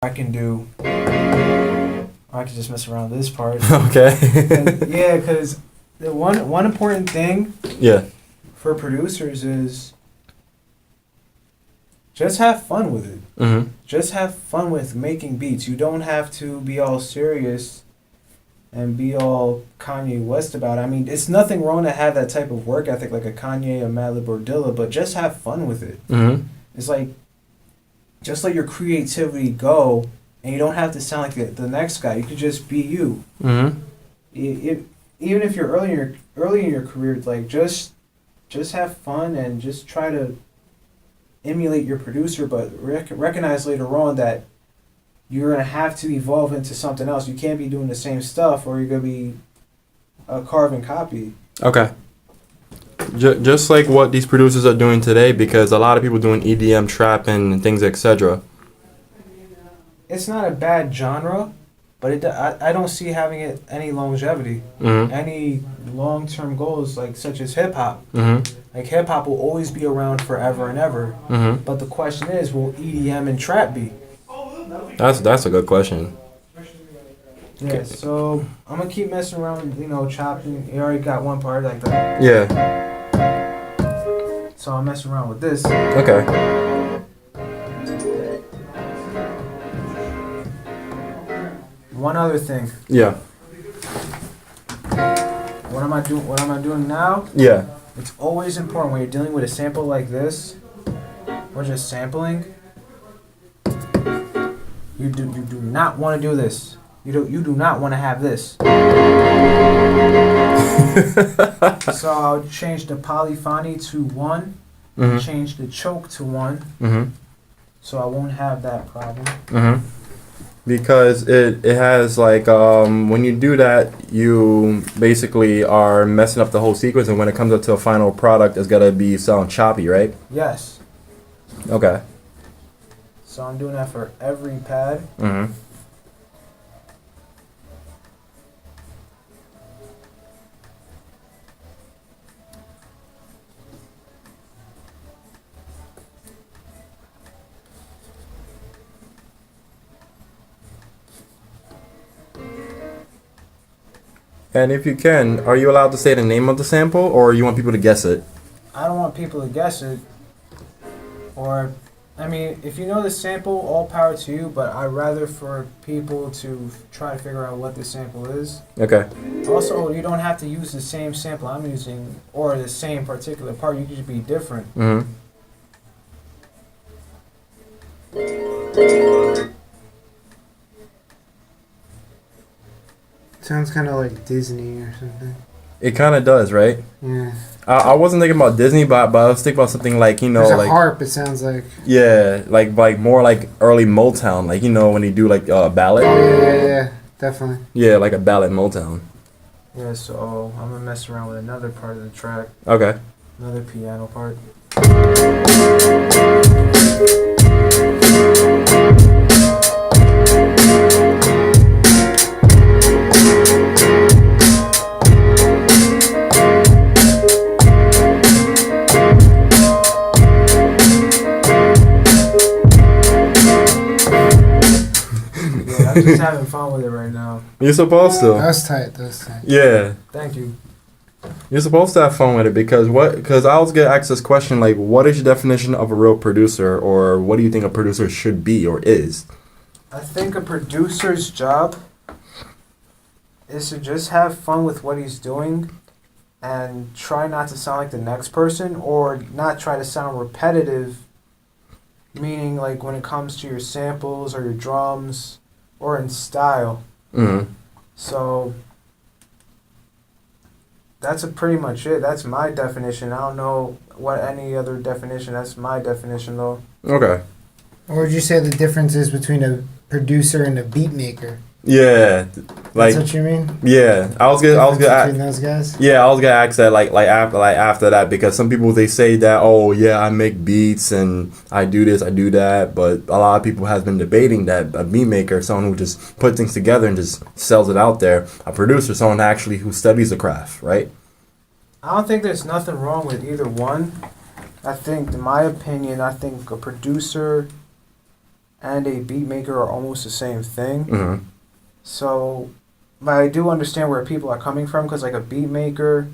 I can do. I can just mess around with this part. Okay. Yeah, because the one important thing. Yeah. For producers is just have fun with it. Mm-hmm. Just have fun with making beats. You don't have to be all serious and be all Kanye West about it. I mean, it's nothing wrong to have that type of work ethic like a Kanye, a Madlib, or Dilla, but just have fun with it. Mm-hmm. It's like, just let your creativity go, and you don't have to sound like the next guy. You could just be you. Mm-hmm. Even if you're early in your career, like just have fun and just try to emulate your producer, but recognize later on that you're going to have to evolve into something else. You can't be doing the same stuff or you're going to be a carbon copy. Okay. Just like what these producers are doing today, because a lot of people doing EDM, trap, and things, etc. It's not a bad genre, but I don't see having it any longevity, any long-term goals like such as hip-hop. Like hip-hop will always be around forever and ever. But the question is, will EDM and trap be? That's a good question. Yeah, okay. So I'm gonna keep messing around, chopping. You already got one part like that. Yeah. So I'll mess around with this. Okay. One other thing. Yeah. What am I doing now? Yeah. It's always important when you're dealing with a sample like this, or just sampling. You do not want to do this. You do not want to have this. So I'll change the polyphony to 1, change the choke to 1, so I won't have that problem. Because it has like when you do that, you basically are messing up the whole sequence, and when it comes up to a final product, it's gotta be sound choppy, right? Yes. Okay. So I'm doing that for every pad. And if you can, are you allowed to say the name of the sample, or you want people to guess it? I don't want people to guess it. Or, I mean, if you know the sample, all power to you, but I'd rather for people to try to figure out what the sample is. Okay. Also, you don't have to use the same sample I'm using, or the same particular part. You could just be different. Sounds kind of like Disney or something. It kind of does, right? Yeah. I wasn't thinking about Disney, but I was thinking about something like, There's a like harp. It sounds like. Yeah, like more like early Motown, like when they do like a ballad. Oh yeah, definitely. Yeah, like a ballad Motown. Yeah, so I'm gonna mess around with another part of the track. Okay. Another piano part. I'm just having fun with it right now. You're supposed to. That's tight. Yeah. Thank you. You're supposed to have fun with it because I always get asked this question like, what is your definition of a real producer, or what do you think a producer should be or is? I think a producer's job is to just have fun with what he's doing and try not to sound like the next person, or not try to sound repetitive, meaning like when it comes to your samples or your drums or in style. So that's pretty much it. That's my definition. I don't know what any other definition. That's my definition, though. Okay. Or would you say the difference is between a producer and a beat maker? Yeah, like. That's what you mean? Yeah, I was gonna between those guys. Yeah, I was gonna ask that like after that, because some people they say that, oh yeah, I make beats and I do this, I do that, but a lot of people has been debating that a beat maker is someone who just puts things together and just sells it out there. A producer is someone actually who studies the craft, right? I don't think there's nothing wrong with either one. I think, in my opinion, I think a producer and a beat maker are almost the same thing. Mm-hmm. So, but I do understand where people are coming from, because like a beat maker,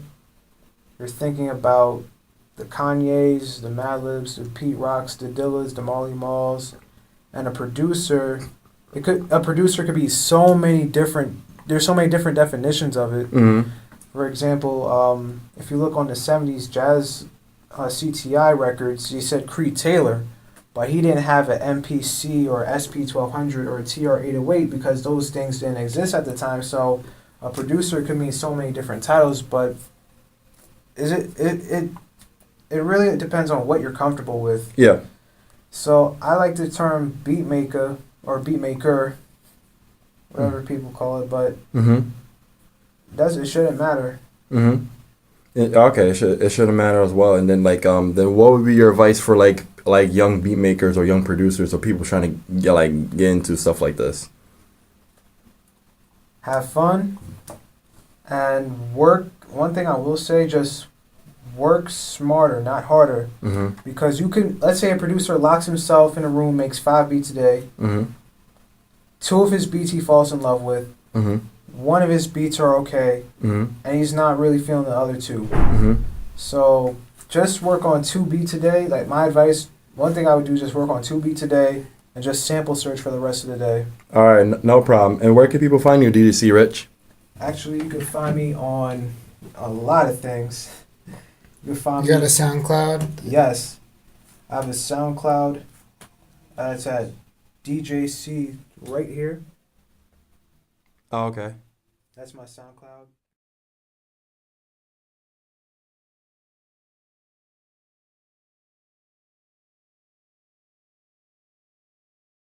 you're thinking about the Kanyes, the Madlibs, the Pete Rocks, the Dillas, the Marley Malls, and a producer. A producer could be so many different. There's so many different definitions of it. Mm-hmm. For example, if you look on the '70s jazz CTI records, he said Creed Taylor, but he didn't have an MPC or SP 1200 or a TR 808 because those things didn't exist at the time. So a producer could mean so many different titles, but it really depends on what you're comfortable with. Yeah. So I like the term beat maker or beat maker, whatever people call it, but Mm-hmm. it shouldn't matter. Mm-hmm. Okay, it shouldn't matter as well. And then then what would be your advice for like young beat makers or young producers or people trying to get into stuff like this? Have fun and work. One thing I will say, just work smarter, not harder. Mm-hmm. Because you can, let's say a producer locks himself in a room, makes 5 beats a day. Mm-hmm. 2 of his beats he falls in love with. Mm-hmm. 1 of his beats are okay, Mm-hmm. and he's not really feeling the other 2. Mm-hmm. So just work on 2 beats a day. Like my advice, one thing I would do is just work on 2 beats a day and just sample search for the rest of the day. All right, no problem. And where can people find you, DDC Rich? Actually, you can find me on a lot of things. You can find You got me. a SoundCloud? Yes, I have a SoundCloud. It's at DJC right here. Oh, okay. That's my SoundCloud.